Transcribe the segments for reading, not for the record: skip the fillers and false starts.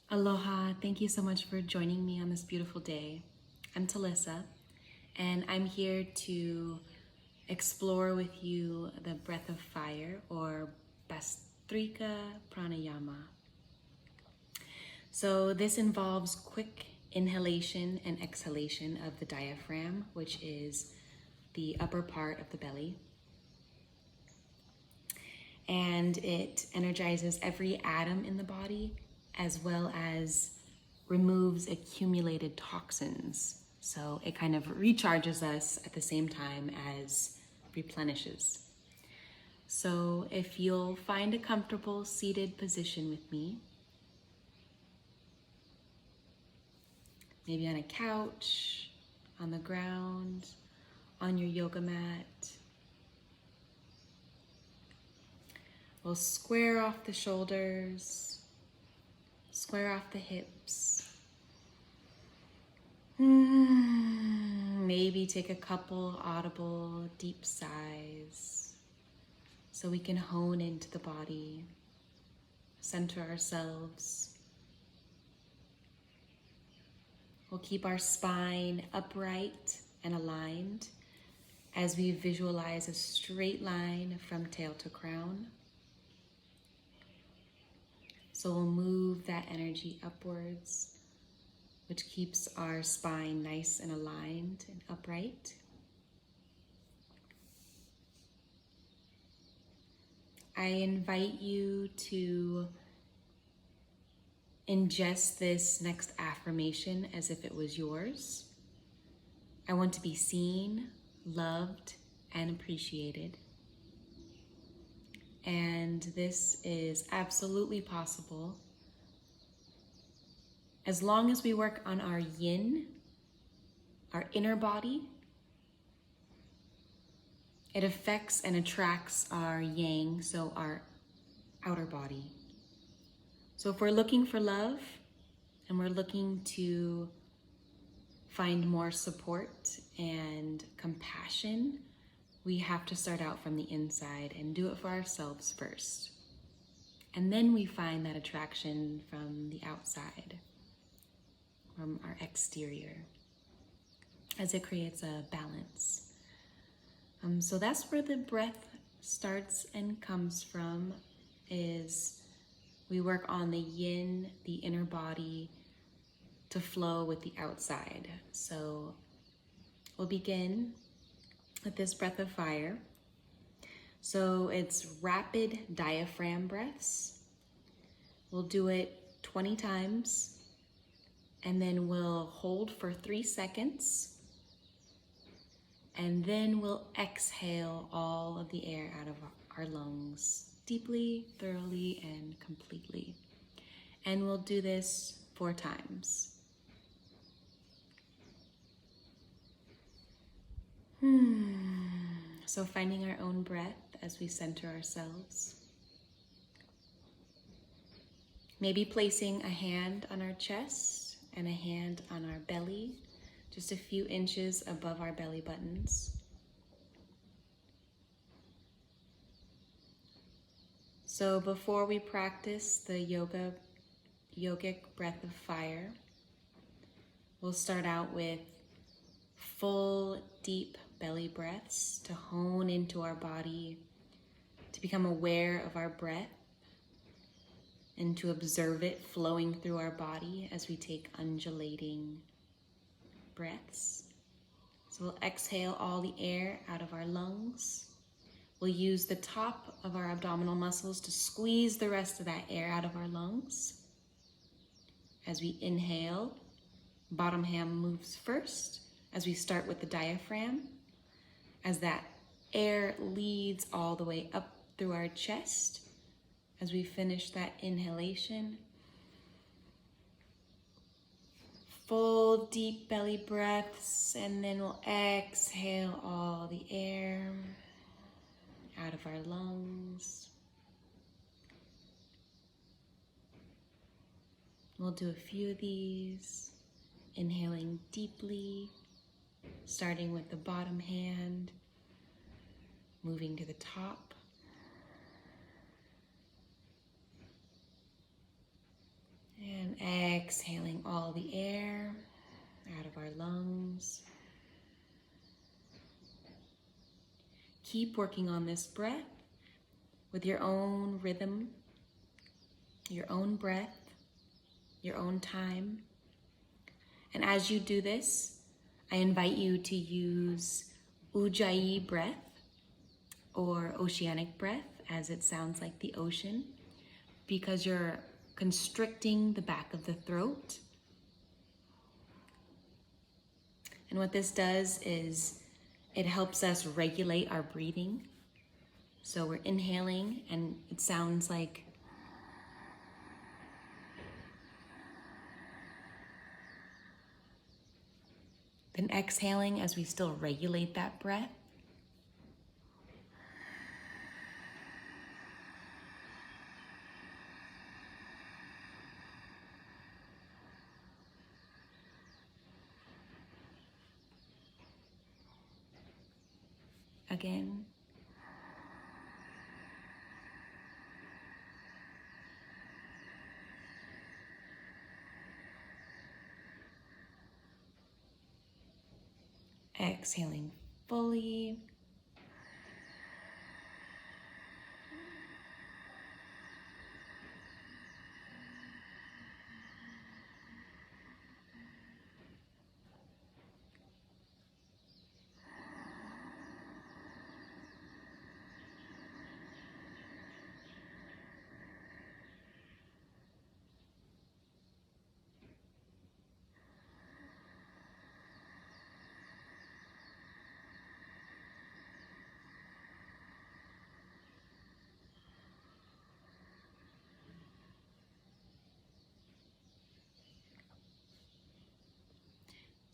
Aloha, thank you so much for joining me on this beautiful day. I'm Talissa, and I'm here to explore with you the breath of fire, or Bhastrika Pranayama. So this involves quick inhalation and exhalation of the diaphragm, which is the upper part of the belly. And it energizes every atom in the body, as well as removes accumulated toxins. So it kind of recharges us at the same time as replenishes. So if you'll find a comfortable seated position with me, maybe on a couch, on the ground, on your yoga mat, we'll square off the shoulders, square off the hips. Maybe take a couple audible deep sighs so we can hone into the body, center ourselves. We'll keep our spine upright and aligned as we visualize a straight line from tail to crown. So we'll move that energy upwards, which keeps our spine nice and aligned and upright. I invite you to ingest this next affirmation as if it was yours. I want to be seen, loved, and appreciated. And this is absolutely possible as long as we work on our yin, our inner body. It affects and attracts our yang, so our outer body. So if we're looking for love and we're looking to find more support and compassion, we have to start out from the inside and do it for ourselves first. And then we find that attraction from the outside, from our exterior, as it creates a balance. So that's where the breath starts and comes from, is we work on the yin, the inner body, to flow with the outside. So we'll begin with this breath of fire. So it's rapid diaphragm breaths. We'll do it 20 times, and then we'll hold for 3 seconds. And then we'll exhale all of the air out of our lungs deeply, thoroughly, and completely. And we'll do this 4 times. So finding our own breath as we center ourselves. Maybe placing a hand on our chest and a hand on our belly, just a few inches above our belly buttons. So before we practice the yogic breath of fire, we'll start out with full, deep belly breaths to hone into our body, to become aware of our breath, and to observe it flowing through our body as we take undulating breaths. So we'll exhale all the air out of our lungs. We'll use the top of our abdominal muscles to squeeze the rest of that air out of our lungs. As we inhale, bottom hand moves first as we start with the diaphragm, as that air leads all the way up through our chest. As we finish that inhalation, full deep belly breaths, and then we'll exhale all the air out of our lungs. We'll do a few of these, inhaling deeply, starting with the bottom hand, moving to the top. And And exhaling all the air out of our lungs. Keep working on this breath with your own rhythm, your own breath, your own time. And as you do this, I invite you to use Ujjayi breath or oceanic breath, as it sounds like the ocean, because you're constricting the back of the throat. And what this does is it helps us regulate our breathing. So we're inhaling and it sounds like then exhaling as we still regulate that breath. Again. Exhaling fully.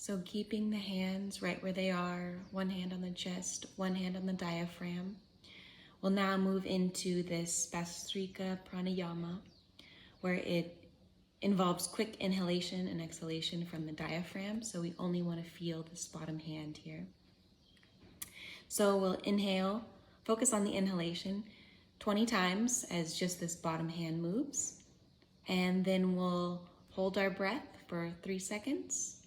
So keeping the hands right where they are, one hand on the chest, one hand on the diaphragm. We'll now move into this Bhastrika Pranayama, where it involves quick inhalation and exhalation from the diaphragm. So we only want to feel this bottom hand here. So we'll inhale, focus on the inhalation 20 times as just this bottom hand moves. And then we'll hold our breath for 3 seconds.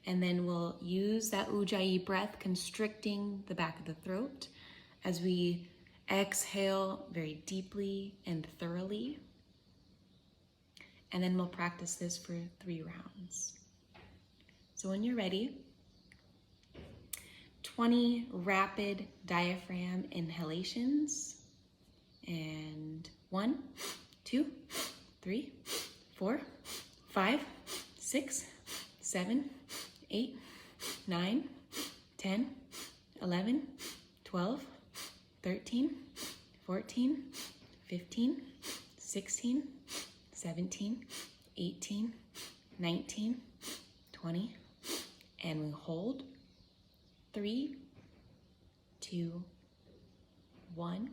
And then we'll use that Ujjayi breath, constricting the back of the throat as we exhale very deeply and thoroughly. And then we'll practice this for 3 rounds. So when you're ready, 20 rapid diaphragm inhalations. And 1, 2, 3, 4, 5, 6, 7, 8, 9, 10, 11, 12, 13, 14, 15, 16, 17, 18, 19, 20, and we hold. 3, 2, 1.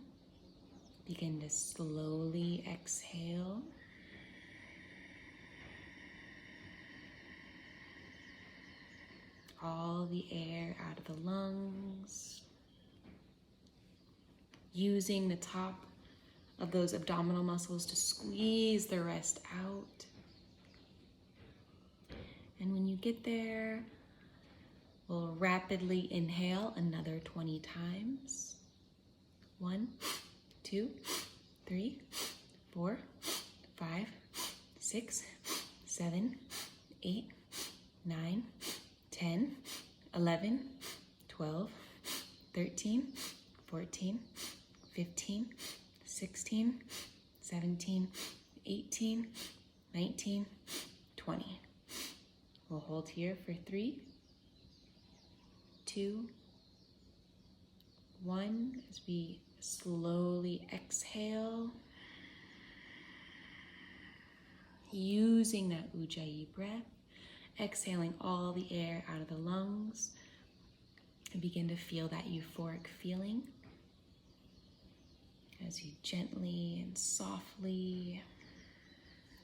Begin to slowly exhale. All the air out of the lungs. Using the top of those abdominal muscles to squeeze the rest out. And when you get there, we'll rapidly inhale another 20 times. 1, 2, 3, 4, 5, 6, 7, 8, 9, 10, 11, 12, 13, 14, 15, 16, 17, 18, 19, 20. We'll hold here for 3, 2, 1, as we slowly exhale, using that Ujjayi breath, exhaling all the air out of the lungs, and begin to feel that euphoric feeling as you gently and softly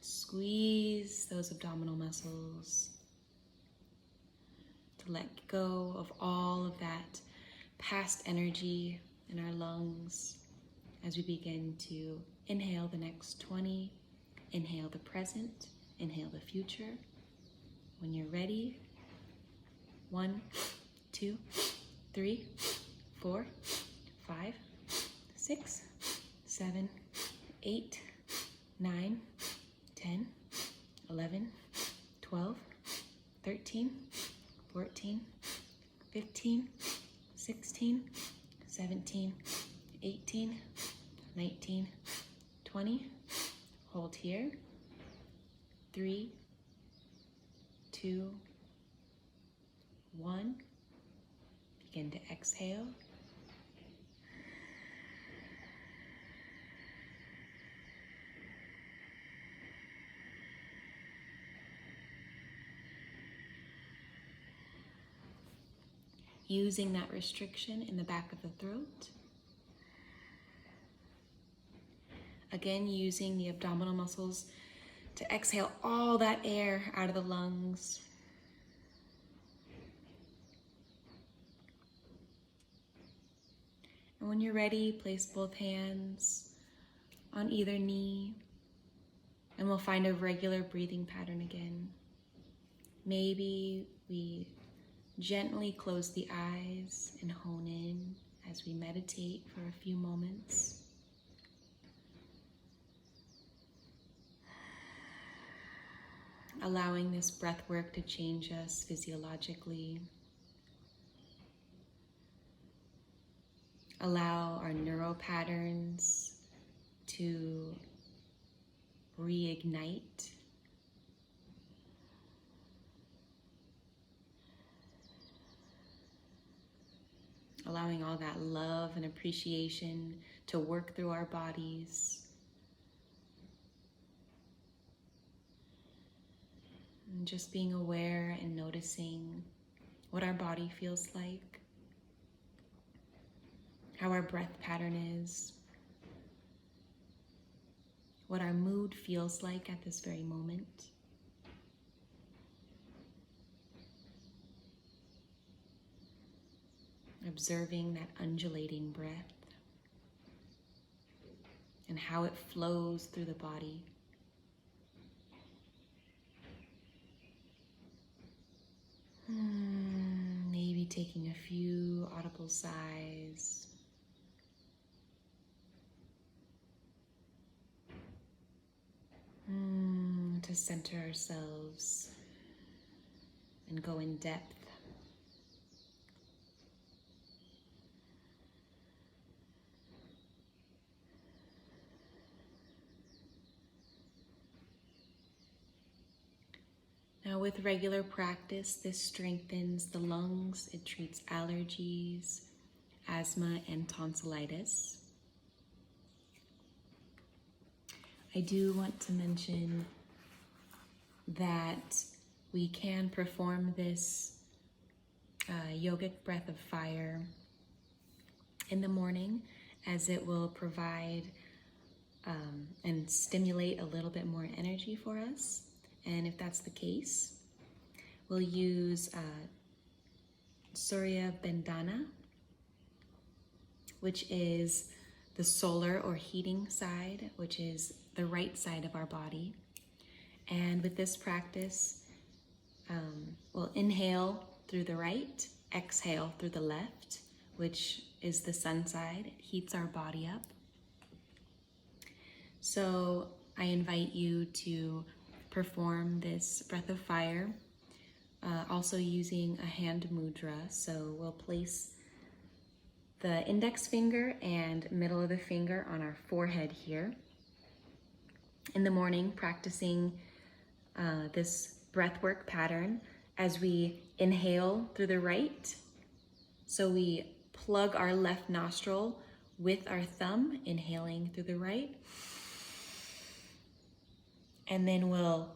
squeeze those abdominal muscles to let go of all of that past energy in our lungs as we begin to inhale the next 20, inhale the present, Inhale the future. When you're ready, 1, 2, 3, 4, 5, 6, 7, 8, 9, 10, 11, 12, 13, 14, 15, 16, 17, 18, 19, 20. Hold here. 3, 2, 1. Begin to exhale. Using that restriction in the back of the throat. Again, using the abdominal muscles to exhale all that air out of the lungs. And when you're ready, place both hands on either knee, and we'll find a regular breathing pattern again. Maybe we gently close the eyes and hone in as we meditate for a few moments. Allowing this breath work to change us physiologically. Allow our neural patterns to reignite. Allowing all that love and appreciation to work through our bodies. And just being aware and noticing what our body feels like, how our breath pattern is, what our mood feels like at this very moment. Observing that undulating breath and how it flows through the body. Maybe taking a few audible sighs. To center ourselves and go in depth. Now, with regular practice, this strengthens the lungs. It treats allergies, asthma, and tonsillitis. I do want to mention that we can perform this yogic breath of fire in the morning, as it will provide and stimulate a little bit more energy for us. And if that's the case, we'll use Surya Bandhana, which is the solar or heating side, which is the right side of our body. And with this practice, we'll inhale through the right, exhale through the left, which is the sun side. It heats our body up. So I invite you to perform this breath of fire, also using a hand mudra. So we'll place the index finger and middle of the finger on our forehead here. In the morning, practicing this breathwork pattern as we inhale through the right. So we plug our left nostril with our thumb, inhaling through the right. And then we'll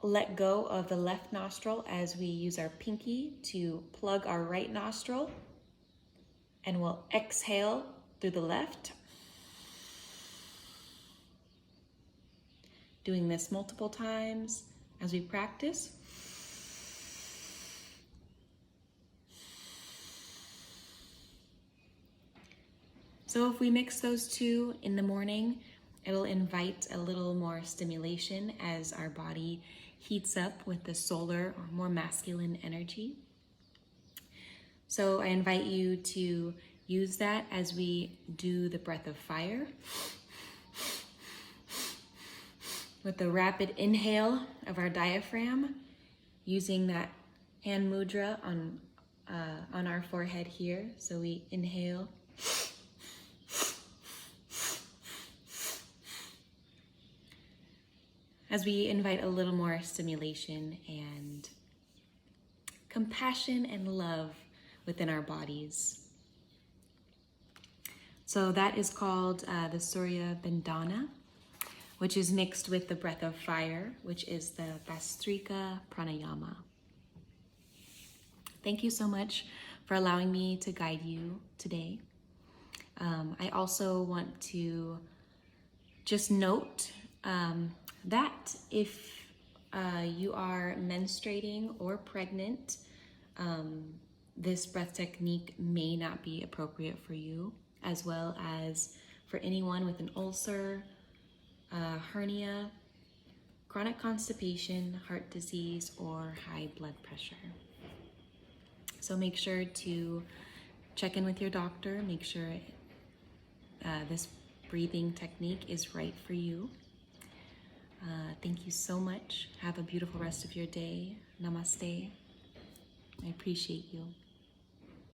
let go of the left nostril as we use our pinky to plug our right nostril. And we'll exhale through the left. Doing this multiple times as we practice. So if we mix those two in the morning, It'll invite a little more stimulation as our body heats up with the solar or more masculine energy. So I invite you to use that as we do the breath of fire. With the rapid inhale of our diaphragm, using that hand mudra on our forehead here. So we inhale. As we invite a little more stimulation and compassion and love within our bodies. So that is called the Surya Bandhana, which is mixed with the breath of fire, which is the Bhastrika Pranayama. Thank you so much for allowing me to guide you today. I also want to just note that if you are menstruating or pregnant, this breath technique may not be appropriate for you, as well as for anyone with an ulcer, hernia, chronic constipation, heart disease, or high blood pressure. So make sure to check in with your doctor, make sure this breathing technique is right for you. Thank you so much. Have a beautiful rest of your day. Namaste. I appreciate you.